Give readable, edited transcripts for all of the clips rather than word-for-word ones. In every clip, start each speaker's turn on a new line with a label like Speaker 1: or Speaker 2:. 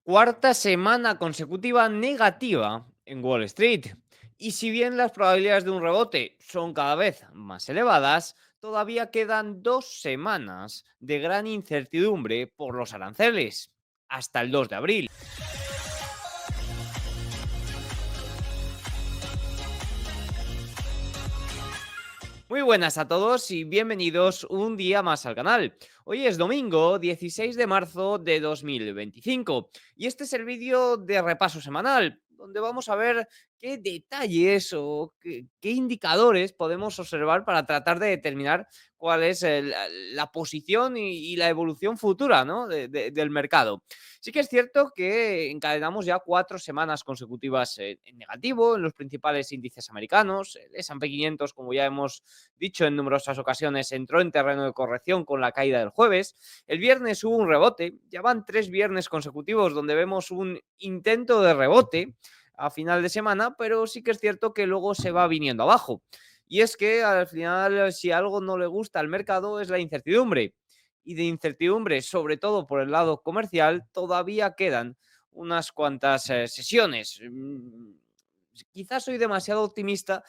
Speaker 1: Cuarta semana consecutiva negativa en Wall Street. Y si bien las probabilidades de un rebote son cada vez más elevadas, todavía quedan 2 semanas de gran incertidumbre por los aranceles, hasta el 2 de abril. Muy buenas a todos y bienvenidos un día más al canal. Hoy es domingo 16 de marzo de 2025 y este es el vídeo de repaso semanal, donde vamos a ver qué detalles o qué indicadores podemos observar para tratar de determinar cuál es la posición y la evolución futura, ¿no? Del mercado. Sí que es cierto que encadenamos ya 4 semanas consecutivas en negativo en los principales índices americanos. El S&P 500, como ya hemos dicho en numerosas ocasiones, entró en terreno de corrección con la caída del jueves. El viernes hubo un rebote, ya van 3 viernes consecutivos donde vemos un intento de rebote a final de semana, pero sí que es cierto que luego se va viniendo abajo. Y es que al final, si algo no le gusta al mercado, es la incertidumbre. Y de incertidumbre, sobre todo por el lado comercial, todavía quedan unas cuantas sesiones. Quizás soy demasiado optimista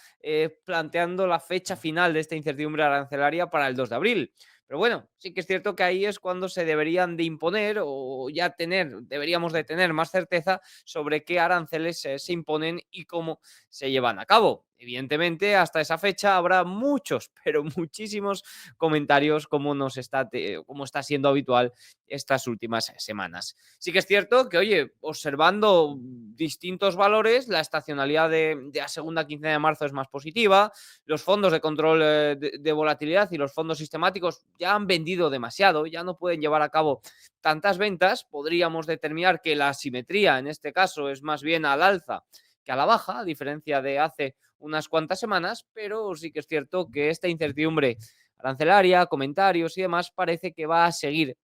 Speaker 1: planteando la fecha final de esta incertidumbre arancelaria para el 2 de abril. Pero bueno, sí que es cierto que ahí es cuando se deberían de imponer o ya deberíamos de tener más certeza sobre qué aranceles se imponen y cómo se llevan a cabo. Evidentemente, hasta esa fecha habrá muchos, pero muchísimos comentarios como está siendo habitual estas últimas semanas. Sí que es cierto que, oye, observando distintos valores, la estacionalidad de la segunda quincena de marzo es más positiva, los fondos de control de volatilidad y los fondos sistemáticos ya han vendido demasiado, ya no pueden llevar a cabo tantas ventas, podríamos determinar que la asimetría en este caso es más bien al alza que a la baja, a diferencia de hace unas cuantas semanas, pero sí que es cierto que esta incertidumbre arancelaria, comentarios y demás parece que va a seguir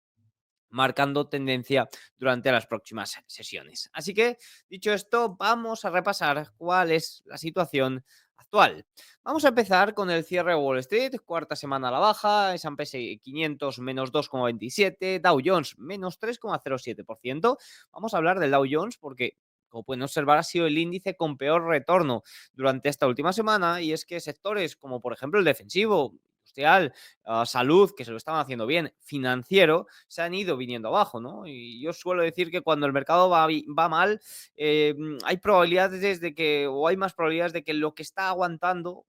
Speaker 1: marcando tendencia durante las próximas sesiones. Así que, dicho esto, vamos a repasar cuál es la situación actual. Vamos a empezar con el cierre de Wall Street, cuarta semana a la baja, S&P 500 menos 2,27, Dow Jones menos 3,07%. Vamos a hablar del Dow Jones porque, como pueden observar, ha sido el índice con peor retorno durante esta última semana, y es que sectores como por ejemplo el defensivo, industrial, salud, que se lo estaban haciendo bien, financiero, se han ido viniendo abajo, ¿no? Y yo suelo decir que cuando el mercado va mal, hay probabilidades de que, o hay más probabilidades de que lo que está aguantando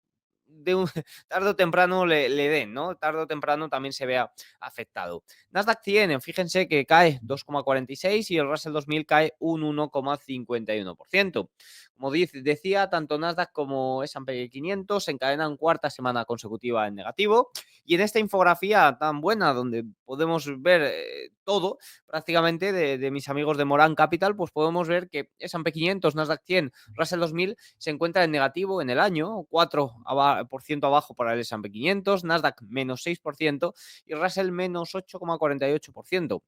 Speaker 1: de un, tarde o temprano le den, ¿no? Tarde o temprano también se vea afectado. Nasdaq 100, fíjense que cae 2,46 y el Russell 2000 cae un 1,51%. Como decía, tanto Nasdaq como S&P 500 encadenan cuarta semana consecutiva en negativo. Y en esta infografía tan buena, donde podemos ver todo prácticamente de mis amigos de Morán Capital, pues podemos ver que S&P 500, Nasdaq 100, Russell 2000 se encuentra en negativo en el año, 4% abajo para el S&P 500, Nasdaq menos 6% y Russell menos 8,48%.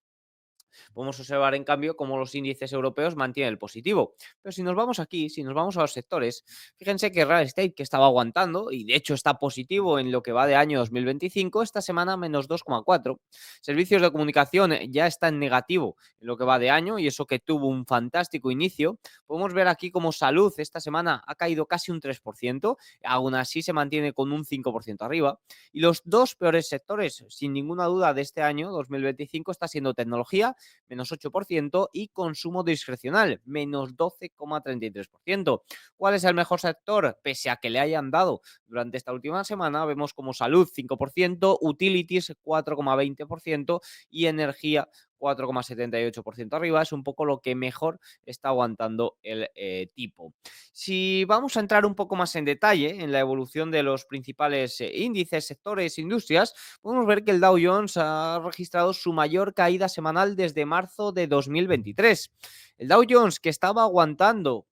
Speaker 1: Podemos observar, en cambio, cómo los índices europeos mantienen el positivo. Pero si nos vamos aquí, si nos vamos a los sectores, fíjense que real estate, que estaba aguantando, y de hecho está positivo en lo que va de año 2025, esta semana menos 2,4. Servicios de comunicación ya está en negativo en lo que va de año, y eso que tuvo un fantástico inicio. Podemos ver aquí como salud esta semana ha caído casi un 3%, aún así se mantiene con un 5% arriba. Y los dos peores sectores, sin ninguna duda, de este año 2025 está siendo tecnología, menos 8%, y consumo discrecional, menos 12,33%. ¿Cuál es el mejor sector? Pese a que le hayan dado durante esta última semana, vemos como salud 5%, utilities 4,20% y energía 4,78% arriba. Es un poco lo que mejor está aguantando el tipo. Si vamos a entrar un poco más en detalle en la evolución de los principales índices, sectores, industrias, podemos ver que el Dow Jones ha registrado su mayor caída semanal desde marzo de 2023. El Dow Jones, que estaba aguantando,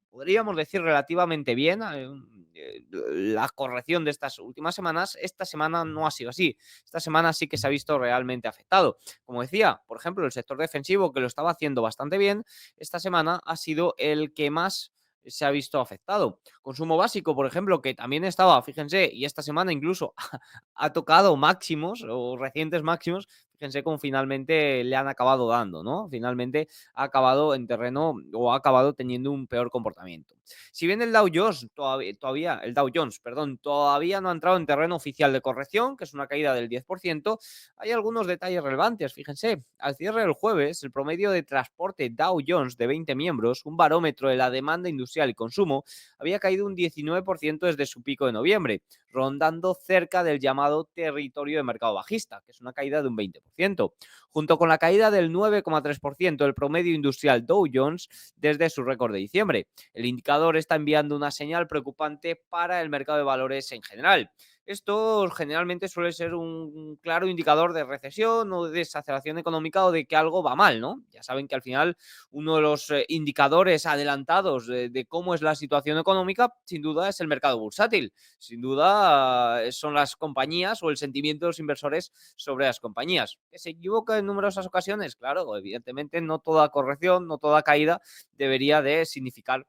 Speaker 1: podríamos decir, relativamente bien la corrección de estas últimas semanas, esta semana no ha sido así. Esta semana sí que se ha visto realmente afectado. Como decía, por ejemplo, el sector defensivo, que lo estaba haciendo bastante bien, esta semana ha sido el que más se ha visto afectado. Consumo básico, por ejemplo, que también estaba, fíjense, y esta semana incluso ha tocado máximos o recientes máximos. fíjense cómo finalmente le han acabado dando, ¿no? Finalmente ha acabado en terreno o ha acabado teniendo un peor comportamiento. Si bien el Dow Jones el Dow Jones, perdón, todavía no ha entrado en terreno oficial de corrección, que es una caída del 10%, hay algunos detalles relevantes. Fíjense, al cierre del jueves, el promedio de transporte Dow Jones de 20 miembros, un barómetro de la demanda industrial y consumo, había caído un 19% desde su pico de noviembre, rondando cerca del llamado territorio de mercado bajista, que es una caída de un 20%, junto con la caída del 9,3% del promedio industrial Dow Jones desde su récord de diciembre. El indicador está enviando una señal preocupante para el mercado de valores en general. Esto generalmente suele ser un claro indicador de recesión o de desaceleración económica o de que algo va mal, ¿no? Ya saben que al final uno de los indicadores adelantados de cómo es la situación económica, sin duda, es el mercado bursátil. Sin duda, son las compañías o el sentimiento de los inversores sobre las compañías. ¿Que se equivoca en numerosas ocasiones? Claro, evidentemente no toda corrección, no toda caída debería de significar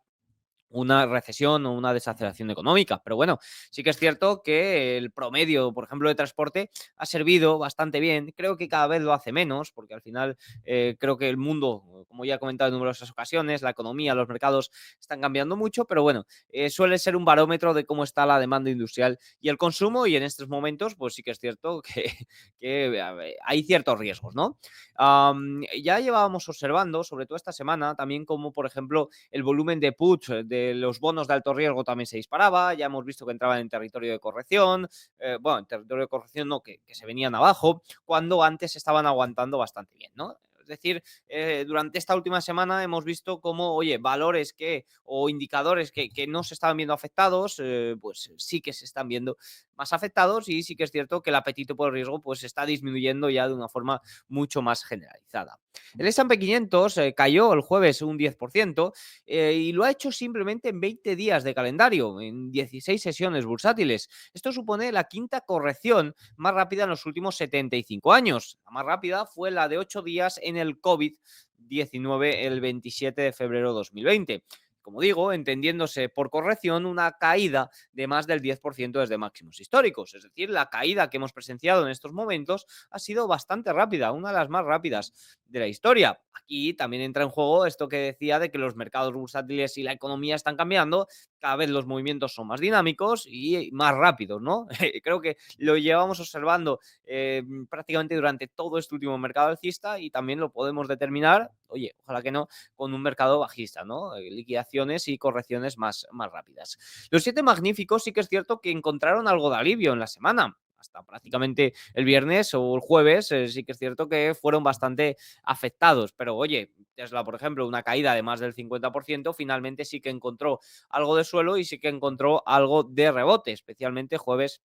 Speaker 1: una recesión o una desaceleración económica. Pero bueno, sí que es cierto que el promedio, por ejemplo, de transporte ha servido bastante bien. Creo que cada vez lo hace menos, porque al final creo que el mundo, como ya he comentado en numerosas ocasiones, la economía, los mercados están cambiando mucho, pero bueno, suele ser un barómetro de cómo está la demanda industrial y el consumo, y en estos momentos, pues sí que es cierto que a ver, hay ciertos riesgos, ¿no? Ya llevábamos observando, sobre todo esta semana, también como, por ejemplo, el volumen de puts de los bonos de alto riesgo también se disparaba, ya hemos visto que entraban en territorio de corrección, bueno, en territorio de corrección no, que se venían abajo, cuando antes estaban aguantando bastante bien, ¿no? Es decir, durante esta última semana hemos visto cómo, oye, valores o indicadores que no se estaban viendo afectados, pues sí que se están viendo más afectados, y sí que es cierto que el apetito por el riesgo pues está disminuyendo ya de una forma mucho más generalizada. El S&P 500 cayó el jueves un 10%, y lo ha hecho simplemente en 20 días de calendario, en 16 sesiones bursátiles. Esto supone la quinta corrección más rápida en los últimos 75 años. La más rápida fue la de 8 días en el COVID-19 el 27 de febrero de 2020. Como digo, entendiéndose por corrección una caída de más del 10% desde máximos históricos. Es decir, la caída que hemos presenciado en estos momentos ha sido bastante rápida, una de las más rápidas de la historia. Aquí también entra en juego esto que decía de que los mercados bursátiles y la economía están cambiando, cada vez los movimientos son más dinámicos y más rápidos, ¿no? Creo que lo llevamos observando prácticamente durante todo este último mercado alcista, y también lo podemos determinar, oye, ojalá que no, con un mercado bajista, ¿no? Liquidaciones y correcciones más rápidas. Los siete magníficos sí que es cierto que encontraron algo de alivio en la semana. Hasta prácticamente el viernes o el jueves, sí que es cierto que fueron bastante afectados. Pero oye, Tesla, por ejemplo, una caída de más del 50%, finalmente sí que encontró algo de suelo y sí que encontró algo de rebote, especialmente jueves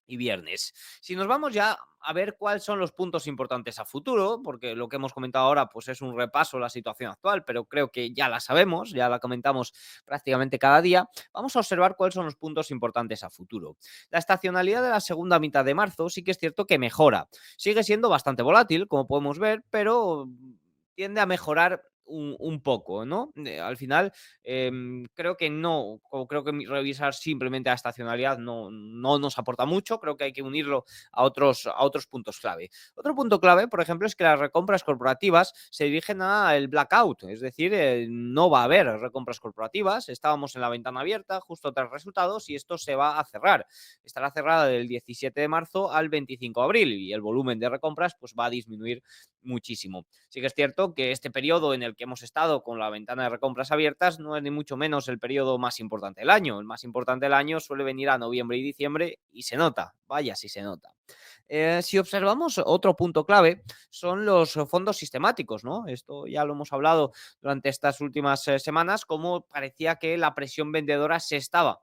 Speaker 1: y viernes. Si nos vamos ya a ver cuáles son los puntos importantes a futuro, porque lo que hemos comentado ahora pues es un repaso a la situación actual, pero creo que ya la sabemos, ya la comentamos prácticamente cada día, vamos a observar cuáles son los puntos importantes a futuro. La estacionalidad de la segunda mitad de marzo sí que es cierto que mejora. Sigue siendo bastante volátil, como podemos ver, pero tiende a mejorar un poco, ¿no? Al final, creo que no, o creo que revisar simplemente la estacionalidad no nos aporta mucho, creo que hay que unirlo a otros puntos clave. Otro punto clave, por ejemplo, es que las recompras corporativas se dirigen al blackout, es decir, no va a haber recompras corporativas, estábamos en la ventana abierta justo tras resultados y esto se va a cerrar. Estará cerrada del 17 de marzo al 25 de abril y el volumen de recompras pues va a disminuir muchísimo. Sí que es cierto que este periodo en el que hemos estado con la ventana de recompras abiertas no es ni mucho menos el periodo más importante del año. El más importante del año suele venir a noviembre y diciembre y se nota, vaya si se nota. Si observamos otro punto clave son los fondos sistemáticos, ¿no? Esto ya lo hemos hablado durante estas últimas semanas, como parecía que la presión vendedora se está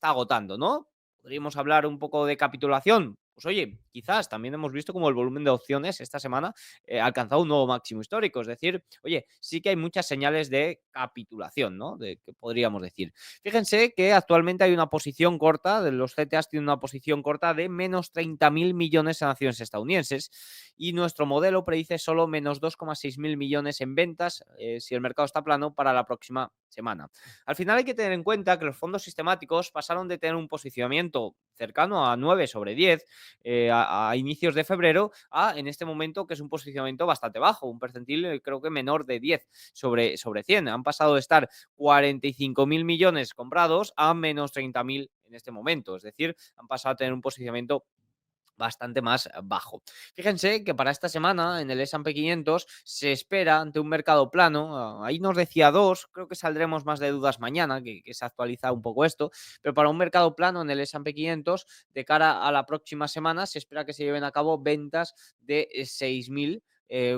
Speaker 1: agotando, ¿no? Podríamos hablar un poco de capitulación. Pues oye, quizás también hemos visto como el volumen de opciones esta semana ha alcanzado un nuevo máximo histórico. Es decir, oye, sí que hay muchas señales de capitulación, ¿no? De que podríamos decir. Fíjense que actualmente hay una posición corta, de los CTAs tienen una posición corta de menos 30.000 millones en acciones estadounidenses, y nuestro modelo predice solo menos 2,6 mil millones en ventas si el mercado está plano para la próxima semana. Al final hay que tener en cuenta que los fondos sistemáticos pasaron de tener un posicionamiento cercano a 9 sobre 10 a inicios de febrero a en este momento que es un posicionamiento bastante bajo, un percentil creo que menor de 10 sobre 100. Han pasado de estar 45.000 millones comprados a menos 30.000 en este momento. Es decir, han pasado a tener un posicionamiento bastante más bajo. Fíjense que para esta semana en el S&P 500 se espera ante un mercado plano, ahí nos decía 2, creo que saldremos más de dudas mañana, que se actualiza un poco esto, pero para un mercado plano en el S&P 500 de cara a la próxima semana se espera que se lleven a cabo ventas de 6.000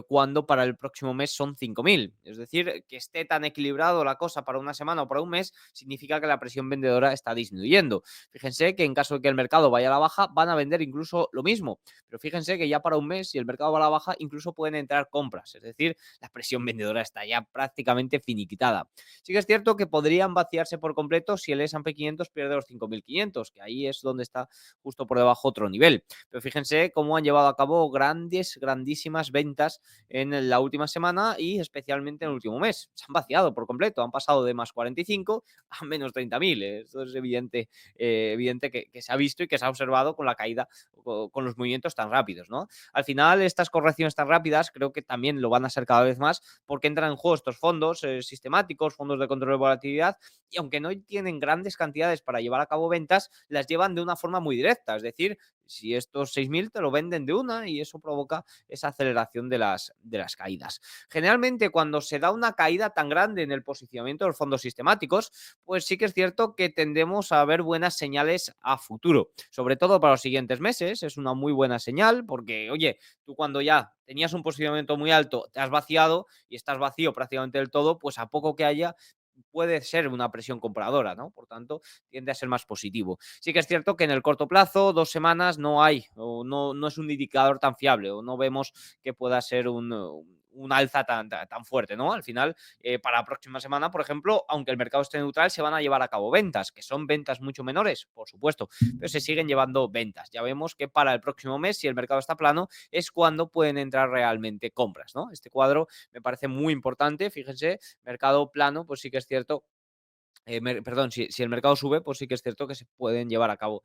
Speaker 1: cuando para el próximo mes son 5.000. Es decir, que esté tan equilibrado la cosa para una semana o para un mes significa que la presión vendedora está disminuyendo. Fíjense que en caso de que el mercado vaya a la baja, van a vender incluso lo mismo. Pero fíjense que ya para un mes, si el mercado va a la baja, incluso pueden entrar compras. Es decir, la presión vendedora está ya prácticamente finiquitada. Sí que es cierto que podrían vaciarse por completo si el S&P 500 pierde los 5.500, que ahí es donde está justo por debajo otro nivel. Pero fíjense cómo han llevado a cabo grandísimas ventas en la última semana y especialmente en el último mes. Se han vaciado por completo, han pasado de más 45 a menos 30.000. Esto es evidente que se ha visto y que se ha observado con la caída, con los movimientos tan rápidos, ¿no? Al final, estas correcciones tan rápidas creo que también lo van a ser cada vez más porque entran en juego estos fondos sistemáticos, fondos de control de volatilidad, y aunque no tienen grandes cantidades para llevar a cabo ventas, las llevan de una forma muy directa, es decir, si estos 6.000 te lo venden de una y eso provoca esa aceleración de las caídas. Generalmente, cuando se da una caída tan grande en el posicionamiento de los fondos sistemáticos, pues sí que es cierto que tendemos a ver buenas señales a futuro, sobre todo para los siguientes meses. Es una muy buena señal porque, oye, tú cuando ya tenías un posicionamiento muy alto, te has vaciado y estás vacío prácticamente del todo, pues a poco que haya puede ser una presión compradora, ¿no? Por tanto, tiende a ser más positivo. Sí que es cierto que en el corto plazo, 2 semanas, no hay, o no es un indicador tan fiable, o no vemos que pueda ser un alza tan fuerte, ¿no? Al final, para la próxima semana, por ejemplo, aunque el mercado esté neutral, se van a llevar a cabo ventas, que son ventas mucho menores, por supuesto, pero se siguen llevando ventas. Ya vemos que para el próximo mes, si el mercado está plano, es cuando pueden entrar realmente compras, ¿no? Este cuadro me parece muy importante, fíjense, mercado plano, pues sí que es cierto perdón, si el mercado sube, pues sí que es cierto que se pueden llevar a cabo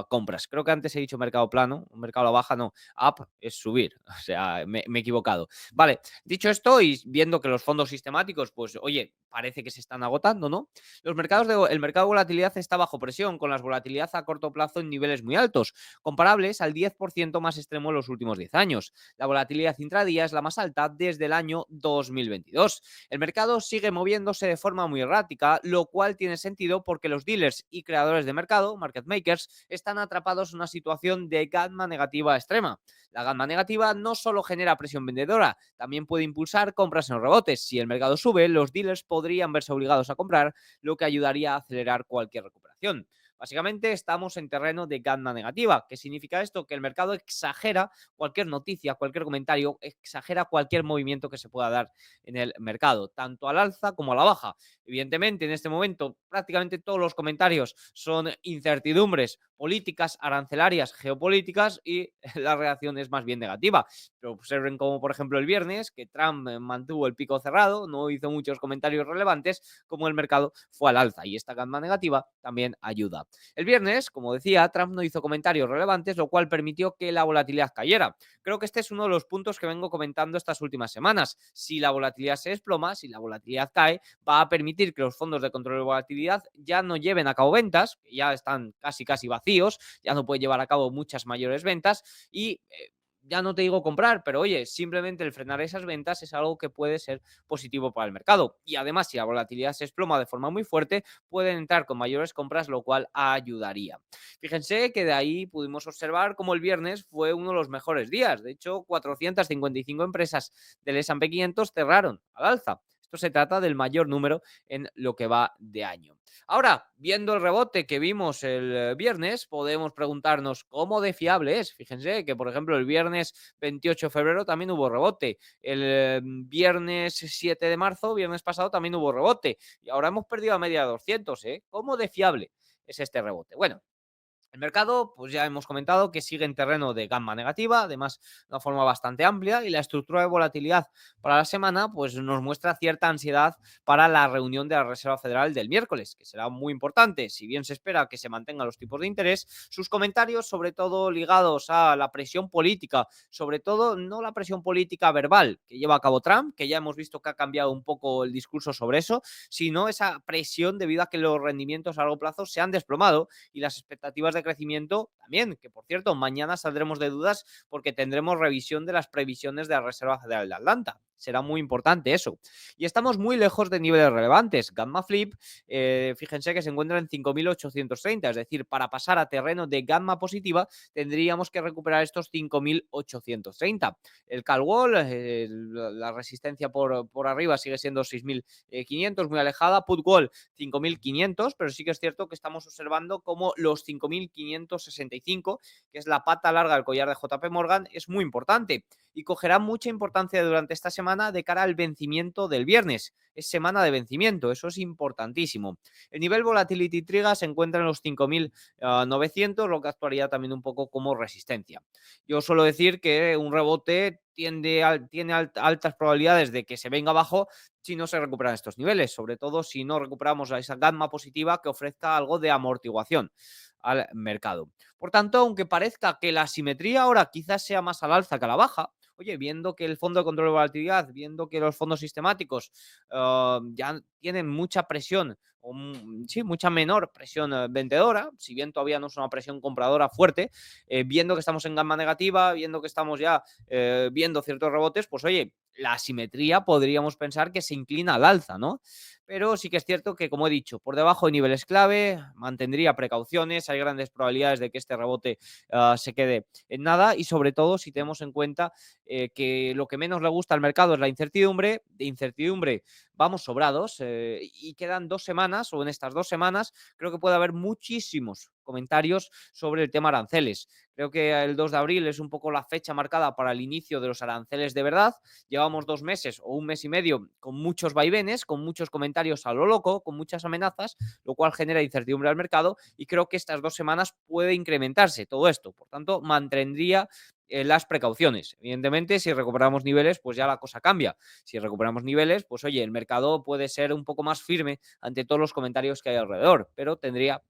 Speaker 1: compras. Creo que antes he dicho mercado plano, un mercado a la baja, no. Up es subir, o sea, me he equivocado. Vale, dicho esto y viendo que los fondos sistemáticos, pues oye, parece que se están agotando, ¿no? El mercado de volatilidad está bajo presión, con las volatilidad a corto plazo en niveles muy altos, comparables al 10% más extremo en los últimos 10 años. La volatilidad intradía es la más alta desde el año 2022. El mercado sigue moviéndose de forma muy errática, lo cual tiene sentido porque los dealers y creadores de mercado, market makers, están atrapados en una situación de gamma negativa extrema. La gamma negativa no solo genera presión vendedora, también puede impulsar compras en los rebotes. Si el mercado sube, los dealers podrían verse obligados a comprar, lo que ayudaría a acelerar cualquier recuperación. Básicamente estamos en terreno de gamma negativa. ¿Qué significa esto? Que el mercado exagera cualquier noticia, cualquier comentario, exagera cualquier movimiento que se pueda dar en el mercado, tanto al alza como a la baja. Evidentemente, en este momento, prácticamente todos los comentarios son incertidumbres políticas, arancelarias, geopolíticas y la reacción es más bien negativa. Pero observen como, por ejemplo, el viernes, que Trump mantuvo el pico cerrado, no hizo muchos comentarios relevantes, como el mercado fue al alza y esta gamma negativa también ayuda. El viernes, como decía, Trump no hizo comentarios relevantes, lo cual permitió que la volatilidad cayera. Creo que este es uno de los puntos que vengo comentando estas últimas semanas. Si la volatilidad se desploma, si la volatilidad cae, va a permitir que los fondos de control de volatilidad ya no lleven a cabo ventas, que ya están casi vacíos, ya no pueden llevar a cabo muchas mayores ventas y ya no te digo comprar, pero oye, simplemente el frenar esas ventas es algo que puede ser positivo para el mercado. Y además, si la volatilidad se desploma de forma muy fuerte, pueden entrar con mayores compras, lo cual ayudaría. Fíjense que de ahí pudimos observar cómo el viernes fue uno de los mejores días. De hecho, 455 empresas del S&P 500 cerraron al alza. Esto se trata del mayor número en lo que va de año. Ahora, viendo el rebote que vimos el viernes, podemos preguntarnos cómo de fiable es. Fíjense que, por ejemplo, el viernes 28 de febrero también hubo rebote. El viernes 7 de marzo, viernes pasado, también hubo rebote. Y ahora hemos perdido a media de 200, ¿eh? ¿Cómo de fiable es este rebote? Bueno, El mercado, pues ya hemos comentado que sigue en terreno de gamma negativa, además de una forma bastante amplia, y la estructura de volatilidad para la semana pues nos muestra cierta ansiedad para la reunión de la Reserva Federal del miércoles, que será muy importante. Si bien se espera que se mantengan los tipos de interés, sus comentarios, sobre todo ligados a la presión política, sobre todo no la presión política verbal que lleva a cabo Trump, que ya hemos visto que ha cambiado un poco el discurso sobre eso, sino esa presión debido a que los rendimientos a largo plazo se han desplomado y las expectativas de crecimiento también, que por cierto, mañana saldremos de dudas porque tendremos revisión de las previsiones de la Reserva Federal de Atlanta. Será muy importante eso. Y estamos muy lejos de niveles relevantes. Gamma Flip, fíjense que se encuentra en 5.830, es decir, para pasar a terreno de gamma positiva tendríamos que recuperar estos 5.830. El Call Wall, la resistencia por arriba sigue siendo 6.500, muy alejada. Put Wall 5.500, pero sí que es cierto que estamos observando como los 5.565, que es la pata larga del collar de JP Morgan, es muy importante y cogerá mucha importancia durante esta semana de cara al vencimiento del viernes. Es semana de vencimiento, eso es importantísimo. El nivel Volatility Trigger se encuentra en los 5.900, lo que actuaría también un poco como resistencia. Yo suelo decir que un rebote tiene altas probabilidades de que se venga abajo si no se recuperan estos niveles, sobre todo si no recuperamos esa gamma positiva que ofrezca algo de amortiguación al mercado. Por tanto, aunque parezca que la simetría ahora quizás sea más al alza que a la baja, oye, viendo que el fondo de control de volatilidad, viendo que los fondos sistemáticos ya tienen mucha presión, sí, mucha menor presión vendedora, si bien todavía no es una presión compradora fuerte, viendo que estamos en gamma negativa, viendo que estamos ya viendo ciertos rebotes, pues oye, la asimetría podríamos pensar que se inclina al alza, ¿no? Pero sí que es cierto que, como he dicho, por debajo de niveles clave, mantendría precauciones, hay grandes probabilidades de que este rebote se quede en nada y sobre todo si tenemos en cuenta que lo que menos le gusta al mercado es la incertidumbre, de incertidumbre vamos sobrados y quedan 2 semanas o en estas 2 semanas creo que puede haber muchísimos comentarios sobre el tema aranceles. Creo que el 2 de abril es un poco la fecha marcada para el inicio de los aranceles de verdad. Llevamos 2 meses o un mes y medio con muchos vaivenes, con muchos comentarios a lo loco, con muchas amenazas, lo cual genera incertidumbre al mercado y creo que estas 2 semanas puede incrementarse todo esto. Por tanto, mantendría las precauciones. Evidentemente, si recuperamos niveles, pues ya la cosa cambia. Si recuperamos niveles, pues oye, el mercado puede ser un poco más firme ante todos los comentarios que hay alrededor, pero tendría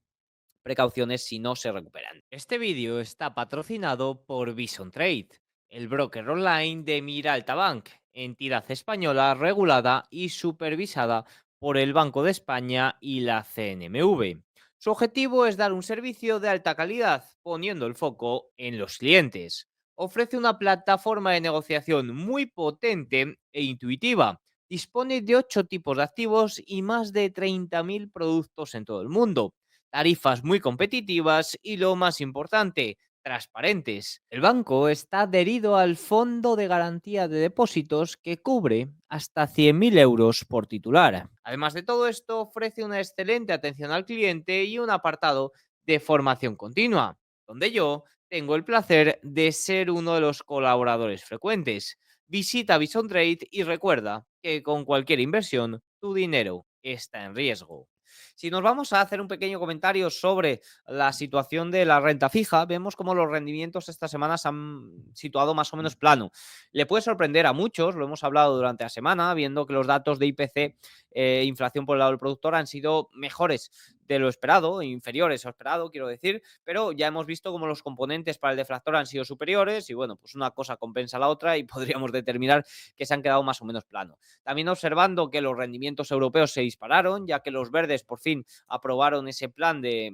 Speaker 1: precauciones si no se recuperan. Este vídeo está patrocinado por Bison Trade, el broker online de Miralta Bank, entidad española regulada y supervisada por el Banco de España y la CNMV. Su objetivo es dar un servicio de alta calidad, poniendo el foco en los clientes. Ofrece una plataforma de negociación muy potente e intuitiva. Dispone de 8 tipos de activos y más de 30.000 productos en todo el mundo, tarifas muy competitivas y lo más importante, transparentes. El banco está adherido al Fondo de Garantía de Depósitos que cubre hasta 100.000 euros por titular. Además de todo esto, ofrece una excelente atención al cliente y un apartado de formación continua, donde yo tengo el placer de ser uno de los colaboradores frecuentes. Visita Bison Trade y recuerda que con cualquier inversión, tu dinero está en riesgo. Si nos vamos a hacer un pequeño comentario sobre la situación de la renta fija, vemos como los rendimientos esta semana se han situado más o menos plano. Le puede sorprender a muchos, lo hemos hablado durante la semana, viendo que los datos de IPC, inflación por el lado del productor, han sido mejores de lo esperado, inferiores a lo esperado, quiero decir, pero ya hemos visto cómo los componentes para el deflactor han sido superiores y bueno, pues una cosa compensa a la otra y podríamos determinar que se han quedado más o menos plano. También observando que los rendimientos europeos se dispararon, ya que los verdes por fin aprobaron ese plan de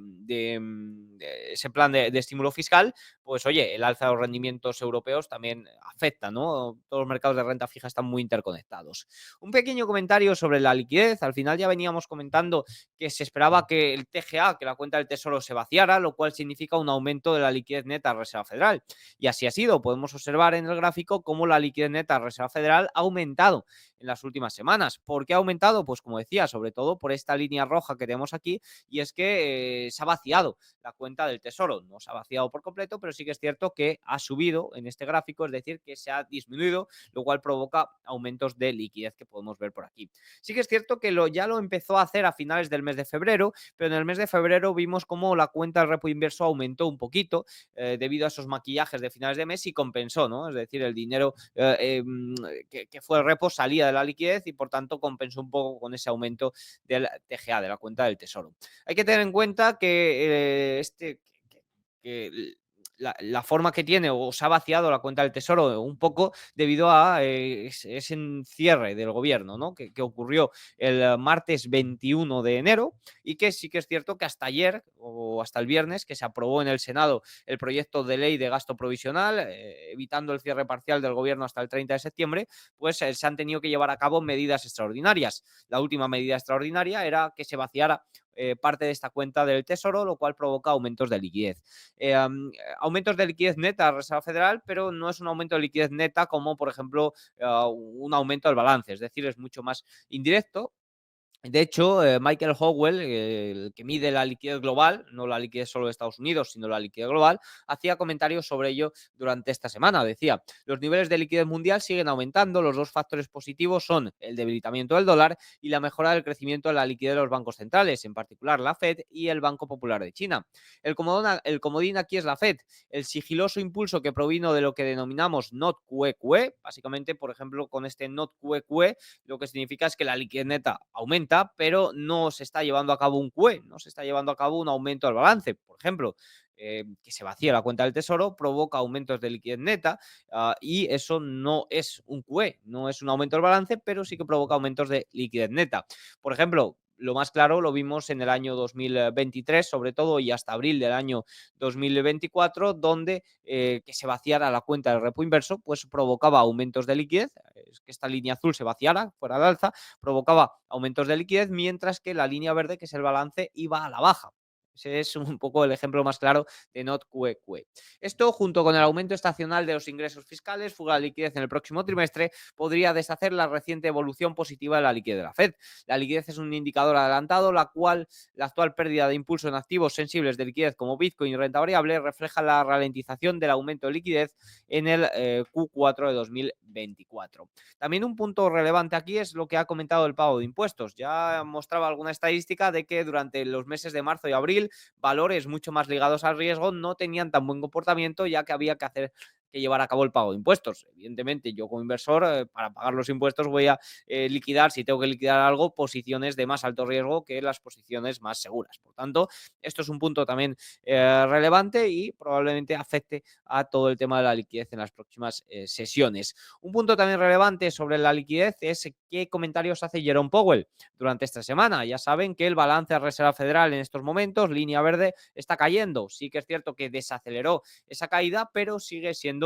Speaker 1: estímulo fiscal, pues oye, el alza de los rendimientos europeos también afecta, ¿no? Todos los mercados de renta fija están muy interconectados. Un pequeño comentario sobre la liquidez. Al final ya veníamos comentando que se esperaba que el TGA, que la cuenta del Tesoro, se vaciara, lo cual significa un aumento de la liquidez neta de Reserva Federal. Y así ha sido. Podemos observar en el gráfico cómo la liquidez neta de Reserva Federal ha aumentado en las últimas semanas. ¿Por qué ha aumentado? Pues como decía, sobre todo por esta línea roja que tenemos aquí, y es que se ha vaciado la cuenta del Tesoro. No se ha vaciado por completo, pero sí que es cierto que ha subido en este gráfico, es decir, que se ha disminuido, lo cual provoca aumentos de liquidez que podemos ver por aquí. Sí que es cierto que ya lo empezó a hacer a finales del mes de febrero, pero en el mes de febrero vimos cómo la cuenta del repo inverso aumentó un poquito debido a esos maquillajes de finales de mes y compensó, ¿no? Es decir, el dinero que fue el repo salía de la liquidez y por tanto compensó un poco con ese aumento del TGA, de la cuenta del tesoro. Hay que tener en cuenta que que la forma que tiene o se ha vaciado la cuenta del tesoro un poco debido a ese encierre del gobierno, ¿no? Que ocurrió el martes 21 de enero y que sí que es cierto que hasta ayer o hasta el viernes que se aprobó en el Senado el proyecto de ley de gasto provisional, evitando el cierre parcial del gobierno hasta el 30 de septiembre, pues se han tenido que llevar a cabo medidas extraordinarias. La última medida extraordinaria era que se vaciara parte de esta cuenta del tesoro, lo cual provoca aumentos de liquidez. Aumentos de liquidez neta a Reserva Federal, pero no es un aumento de liquidez neta como, por ejemplo, un aumento del balance, es decir, es mucho más indirecto. De hecho, Michael Howell, el que mide la liquidez global, no la liquidez solo de Estados Unidos, sino la liquidez global, hacía comentarios sobre ello durante esta semana. Decía, los niveles de liquidez mundial siguen aumentando, los dos factores positivos son el debilitamiento del dólar y la mejora del crecimiento de la liquidez de los bancos centrales, en particular la Fed y el Banco Popular de China. El comodín aquí es la Fed, el sigiloso impulso que provino de lo que denominamos not QE, básicamente, por ejemplo, con este not QE, lo que significa es que la liquidez neta aumenta, pero no se está llevando a cabo un QE, no se está llevando a cabo un aumento del balance. Por ejemplo, que se vacía la cuenta del tesoro provoca aumentos de liquidez neta y eso no es un QE, no es un aumento del balance, pero sí que provoca aumentos de liquidez neta. Por ejemplo, lo más claro lo vimos en el año 2023, sobre todo, y hasta abril del año 2024, donde que se vaciara la cuenta del repo inverso, pues provocaba aumentos de liquidez, es que esta línea azul se vaciara fuera al alza, provocaba aumentos de liquidez, mientras que la línea verde, que es el balance, iba a la baja. Ese es un poco el ejemplo más claro de not QE. Esto, junto con el aumento estacional de los ingresos fiscales, fuga de liquidez en el próximo trimestre, podría deshacer la reciente evolución positiva de la liquidez de la Fed. La liquidez es un indicador adelantado, la actual pérdida de impulso en activos sensibles de liquidez como Bitcoin y renta variable refleja la ralentización del aumento de liquidez en el Q4 de 2024. También un punto relevante aquí es lo que ha comentado el pago de impuestos. Ya mostraba alguna estadística de que durante los meses de marzo y abril valores mucho más ligados al riesgo no tenían tan buen comportamiento, ya que había que llevar a cabo el pago de impuestos. Evidentemente, yo como inversor, para pagar los impuestos voy a liquidar, si tengo que liquidar algo, posiciones de más alto riesgo que las posiciones más seguras. Por tanto, esto es un punto también relevante y probablemente afecte a todo el tema de la liquidez en las próximas sesiones. Un punto también relevante sobre la liquidez es qué comentarios hace Jerome Powell durante esta semana. Ya saben que el balance de Reserva Federal en estos momentos, línea verde, está cayendo. Sí que es cierto que desaceleró esa caída, pero sigue siendo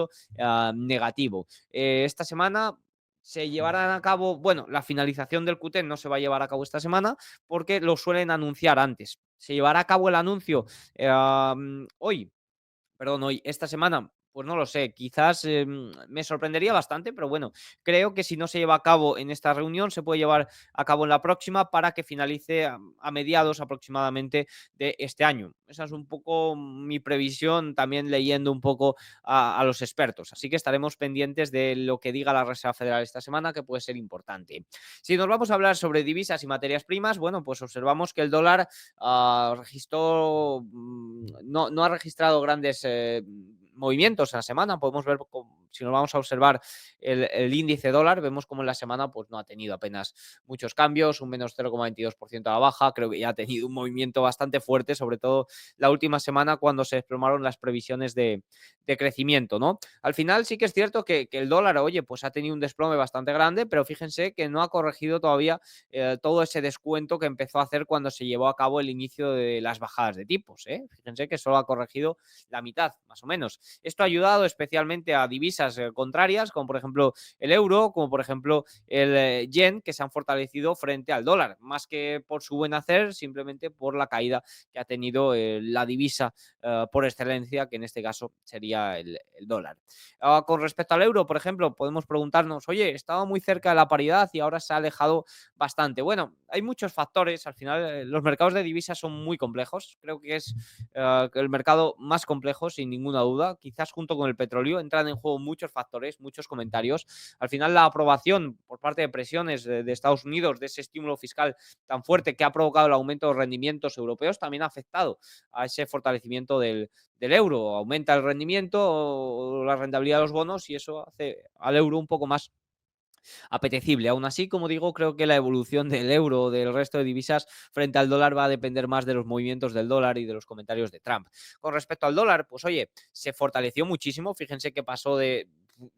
Speaker 1: negativo. Esta semana se llevarán a cabo, bueno, la finalización del QT no se va a llevar a cabo esta semana porque lo suelen anunciar antes. Se llevará a cabo el anuncio hoy, esta semana, pues no lo sé, quizás me sorprendería bastante, pero bueno, creo que si no se lleva a cabo en esta reunión, se puede llevar a cabo en la próxima para que finalice a mediados aproximadamente de este año. Esa es un poco mi previsión, también leyendo un poco a los expertos. Así que estaremos pendientes de lo que diga la Reserva Federal esta semana, que puede ser importante. Si nos vamos a hablar sobre divisas y materias primas, bueno, pues observamos que el dólar no ha registrado grandes movimientos en la semana. Podemos ver, si nos vamos a observar el índice dólar, vemos como en la semana pues no ha tenido apenas muchos cambios, un menos 0,22% a la baja. Creo que ya ha tenido un movimiento bastante fuerte, sobre todo la última semana cuando se desplomaron las previsiones de crecimiento, ¿no? Al final sí que es cierto que el dólar, oye, pues ha tenido un desplome bastante grande, pero fíjense que no ha corregido todavía todo ese descuento que empezó a hacer cuando se llevó a cabo el inicio de las bajadas de tipos. Fíjense que solo ha corregido la mitad, más o menos. Esto ha ayudado especialmente a divisas contrarias, como por ejemplo el euro, como por ejemplo el yen, que se han fortalecido frente al dólar, más que por su buen hacer, simplemente por la caída que ha tenido la divisa por excelencia, que en este caso sería el dólar. Con respecto al euro, por ejemplo, podemos preguntarnos, oye, estaba muy cerca de la paridad y ahora se ha alejado bastante. Bueno, hay muchos factores. Al final, los mercados de divisas son muy complejos. Creo que es el mercado más complejo, sin ninguna duda. Quizás junto con el petróleo entran en juego muchos factores, muchos comentarios. Al final, la aprobación por parte de presiones de Estados Unidos de ese estímulo fiscal tan fuerte que ha provocado el aumento de los rendimientos europeos también ha afectado a ese fortalecimiento del euro. Aumenta el rendimiento o la rentabilidad de los bonos y eso hace al euro un poco más apetecible. Aún así, como digo, creo que la evolución del euro o del resto de divisas frente al dólar va a depender más de los movimientos del dólar y de los comentarios de Trump. Con respecto al dólar, pues oye, se fortaleció muchísimo. Fíjense que pasó de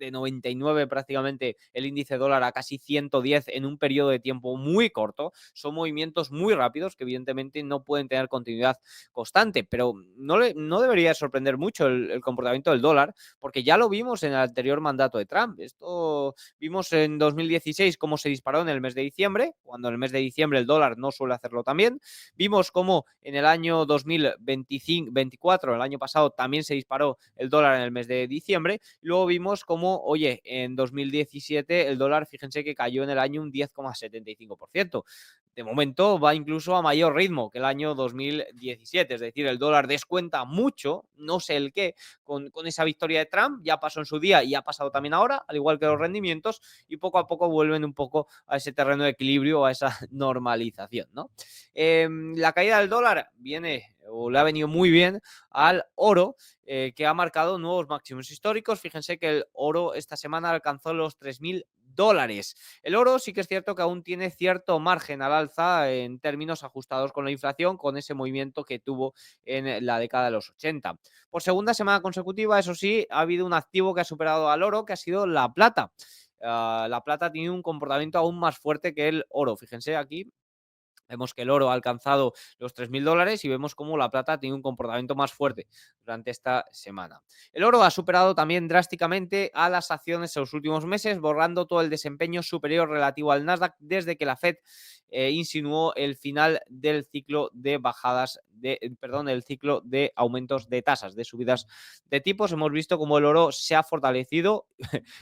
Speaker 1: 99 prácticamente el índice dólar a casi 110 en un periodo de tiempo muy corto. Son movimientos muy rápidos que evidentemente no pueden tener continuidad constante, pero no debería sorprender mucho el comportamiento del dólar, porque ya lo vimos en el anterior mandato de Trump. Esto vimos en 2016 cómo se disparó en el mes de diciembre, cuando en el mes de diciembre el dólar no suele hacerlo tan bien. Vimos cómo en el año 2024, el año pasado, también se disparó el dólar en el mes de diciembre. Luego vimos cómo, oye, en 2017 el dólar, fíjense que cayó en el año un 10,75%. De momento va incluso a mayor ritmo que el año 2017, es decir, el dólar descuenta mucho, no sé el qué, con esa victoria de Trump. Ya pasó en su día y ha pasado también ahora, al igual que los rendimientos, y poco a poco vuelven un poco a ese terreno de equilibrio, a esa normalización, ¿no? La caída del dólar viene o le ha venido muy bien al oro, que ha marcado nuevos máximos históricos. Fíjense que el oro esta semana alcanzó los $3.000. El oro sí que es cierto que aún tiene cierto margen al alza en términos ajustados con la inflación, con ese movimiento que tuvo en la década de los 80. Por segunda semana consecutiva, eso sí, ha habido un activo que ha superado al oro, que ha sido la plata. La plata tiene un comportamiento aún más fuerte que el oro. Fíjense aquí, vemos que el oro ha alcanzado los $3.000 y vemos cómo la plata tiene un comportamiento más fuerte durante esta semana. El oro ha superado también drásticamente a las acciones en los últimos meses, borrando todo el desempeño superior relativo al Nasdaq desde que la Fed insinuó el final del ciclo de bajadas, el ciclo de aumentos de tasas, de subidas de tipos. Hemos visto cómo el oro se ha fortalecido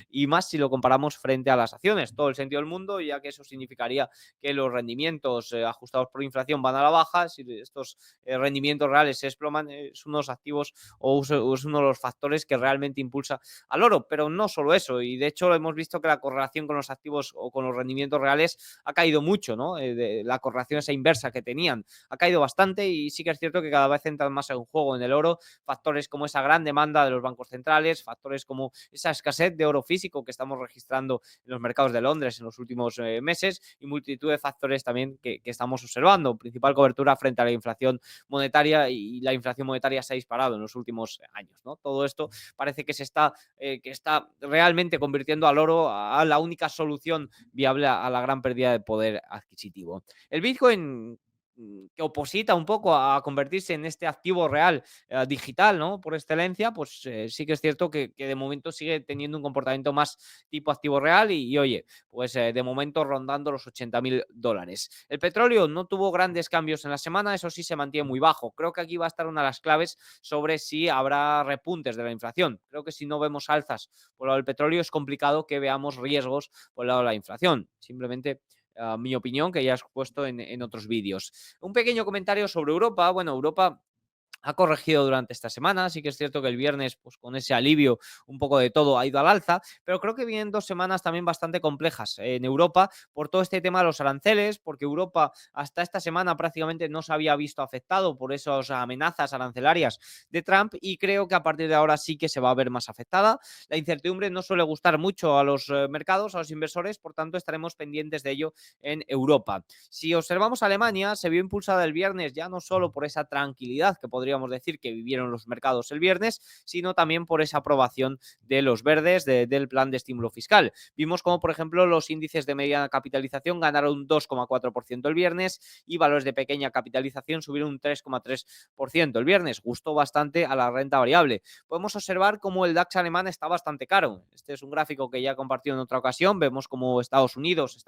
Speaker 1: y más si lo comparamos frente a las acciones. Todo el sentido del mundo, ya que eso significaría que los rendimientos ajustados por inflación van a la baja. Si estos rendimientos reales se desploman, es unos activos o es uno de los factores que realmente impulsa al oro. Pero no solo eso, y de hecho hemos visto que la correlación con los activos o con los rendimientos reales ha caído mucho, ¿no? La correlación esa inversa que tenían ha caído bastante, y sí que es cierto que cada vez entran más en juego en el oro factores como esa gran demanda de los bancos centrales, factores como esa escasez de oro físico que estamos registrando en los mercados de Londres en los últimos meses, y multitud de factores también que estamos observando. Principal cobertura frente a la inflación monetaria, y la inflación monetaria se ha disparado en los últimos años, ¿no? Todo esto parece que está realmente convirtiendo al oro a la única solución viable a la gran pérdida de poder adquisitivo. El Bitcoin, que oposita un poco a convertirse en este activo real digital, ¿no? Por excelencia, pues sí que es cierto que de momento sigue teniendo un comportamiento más tipo activo real y oye, pues de momento rondando los $80.000. El petróleo no tuvo grandes cambios en la semana, eso sí se mantiene muy bajo. Creo que aquí va a estar una de las claves sobre si habrá repuntes de la inflación. Creo que si no vemos alzas por el lado del petróleo, es complicado que veamos riesgos por el lado de la inflación. Simplemente mi opinión, que ya he expuesto en otros vídeos. Un pequeño comentario sobre Europa. Bueno, Europa ha corregido durante esta semana. Sí que es cierto que el viernes, pues con ese alivio un poco de todo, ha ido al alza, pero creo que vienen 2 semanas también bastante complejas en Europa por todo este tema de los aranceles, porque Europa hasta esta semana prácticamente no se había visto afectado por esas amenazas arancelarias de Trump, y creo que a partir de ahora sí que se va a ver más afectada. La incertidumbre no suele gustar mucho a los mercados, a los inversores, por tanto estaremos pendientes de ello en Europa. Si observamos Alemania, se vio impulsada el viernes ya no solo por esa tranquilidad que podríamos decir que vivieron los mercados el viernes, sino también por esa aprobación de los verdes del plan de estímulo fiscal. Vimos como, por ejemplo, los índices de mediana capitalización ganaron un 2,4% el viernes y valores de pequeña capitalización subieron un 3,3% el viernes. Gustó bastante a la renta variable. Podemos observar cómo el DAX alemán está bastante caro. Este es un gráfico que ya he compartido en otra ocasión. Vemos como Estados Unidos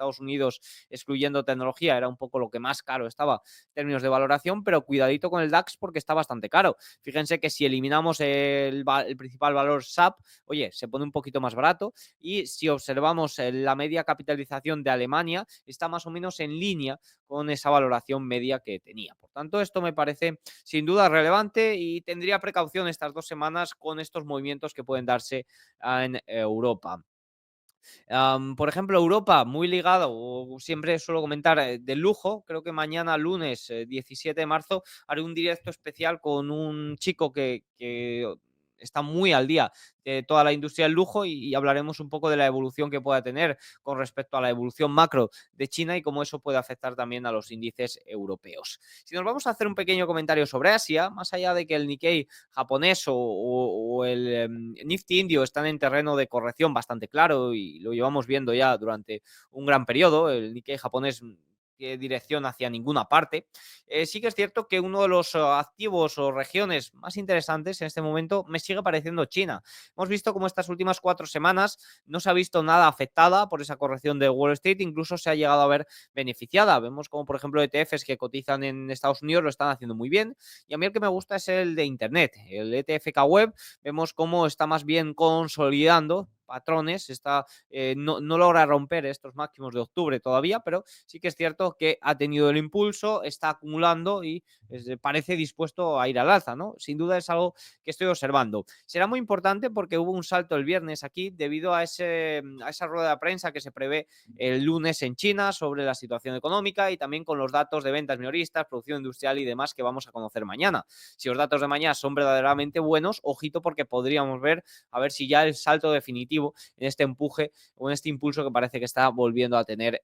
Speaker 1: excluyendo tecnología, era un poco lo que más caro estaba en términos de valoración, pero cuidadito con el DAX porque está bastante bastante caro. Fíjense que si eliminamos el principal valor SAP, oye, se pone un poquito más barato, y si observamos la media capitalización de Alemania, está más o menos en línea con esa valoración media que tenía. Por tanto, esto me parece sin duda relevante y tendría precaución estas 2 semanas con estos movimientos que pueden darse en Europa. Por ejemplo, Europa, muy ligado, o siempre suelo comentar del lujo. Creo que mañana, lunes 17 de marzo, haré un directo especial con un chico que está muy al día de toda la industria del lujo, y hablaremos un poco de la evolución que pueda tener con respecto a la evolución macro de China y cómo eso puede afectar también a los índices europeos. Si nos vamos a hacer un pequeño comentario sobre Asia, más allá de que el Nikkei japonés o el Nifty indio están en terreno de corrección bastante claro y lo llevamos viendo ya durante un gran periodo, el Nikkei japonés tiene dirección hacia ninguna parte. Sí que es cierto que uno de los activos o regiones más interesantes en este momento me sigue pareciendo China. Hemos visto cómo estas últimas 4 semanas no se ha visto nada afectada por esa corrección de Wall Street, incluso se ha llegado a ver beneficiada. Vemos como, por ejemplo, ETFs que cotizan en Estados Unidos lo están haciendo muy bien, y a mí el que me gusta es el de Internet, el ETFK Web. Vemos cómo está más bien consolidando patrones, no logra romper estos máximos de octubre todavía, pero sí que es cierto que ha tenido el impulso, está acumulando y parece dispuesto a ir al alza, ¿no? Sin duda es algo que estoy observando. Será muy importante porque hubo un salto el viernes aquí debido a esa rueda de prensa que se prevé el lunes en China sobre la situación económica, y también con los datos de ventas minoristas, producción industrial y demás que vamos a conocer mañana. Si los datos de mañana son verdaderamente buenos, ojito, porque podríamos ver a ver si ya el salto definitivo en este empuje o en este impulso que parece que está volviendo a tener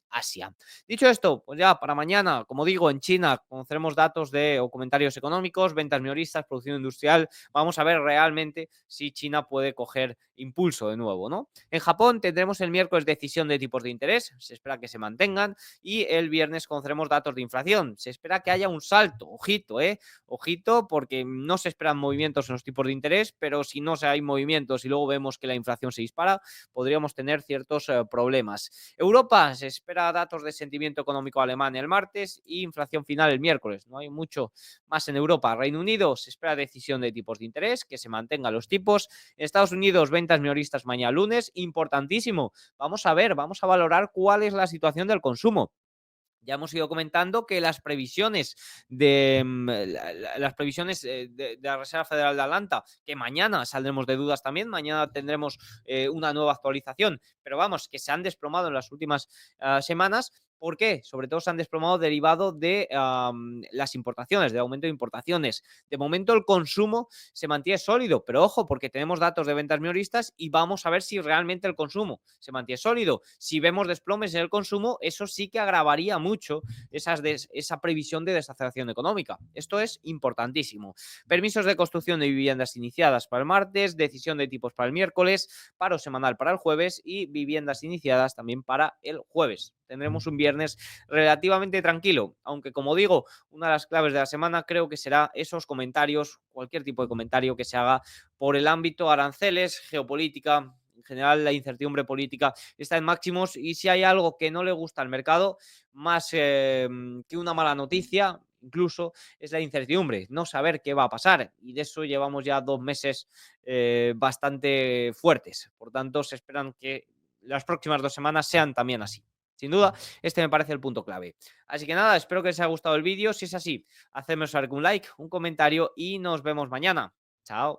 Speaker 1: Asia. Dicho esto, pues ya para mañana, como digo, en China conoceremos datos o comentarios económicos, ventas minoristas, producción industrial. Vamos a ver realmente si China puede coger impulso de nuevo, ¿no? En Japón tendremos el miércoles decisión de tipos de interés, se espera que se mantengan, y el viernes conoceremos datos de inflación. Se espera que haya un salto, ojito, ojito, porque no se esperan movimientos en los tipos de interés, pero si no hay movimientos y luego vemos que la inflación se dispara, podríamos tener ciertos problemas. Europa, se espera datos de sentimiento económico alemán el martes y inflación final el miércoles. No hay mucho más en Europa. Reino Unido, se espera decisión de tipos de interés, que se mantengan los tipos. En Estados Unidos, ventas minoristas mañana lunes, importantísimo. Vamos a ver, vamos a valorar cuál es la situación del consumo. Ya hemos ido comentando que las previsiones de la Reserva Federal de Atlanta, que mañana saldremos de dudas también, mañana tendremos una nueva actualización, pero vamos, que se han desplomado en las últimas semanas. ¿Por qué? Sobre todo se han desplomado derivado de las importaciones, de aumento de importaciones. De momento el consumo se mantiene sólido, pero ojo, porque tenemos datos de ventas minoristas y vamos a ver si realmente el consumo se mantiene sólido. Si vemos desplomes en el consumo, eso sí que agravaría mucho esa previsión de desaceleración económica. Esto es importantísimo. Permisos de construcción de viviendas iniciadas para el martes, decisión de tipos para el miércoles, paro semanal para el jueves y viviendas iniciadas también para el jueves. Tendremos un viernes relativamente tranquilo, aunque, como digo, una de las claves de la semana creo que será esos comentarios, cualquier tipo de comentario que se haga por el ámbito aranceles, geopolítica. En general, la incertidumbre política está en máximos, y si hay algo que no le gusta al mercado, más que una mala noticia, incluso, es la incertidumbre, no saber qué va a pasar, y de eso llevamos ya 2 meses bastante fuertes. Por tanto, se esperan que las próximas 2 semanas sean también así. Sin duda, este me parece el punto clave. Así que nada, espero que les haya gustado el vídeo. Si es así, hacedme saber con un like, un comentario y nos vemos mañana. Chao.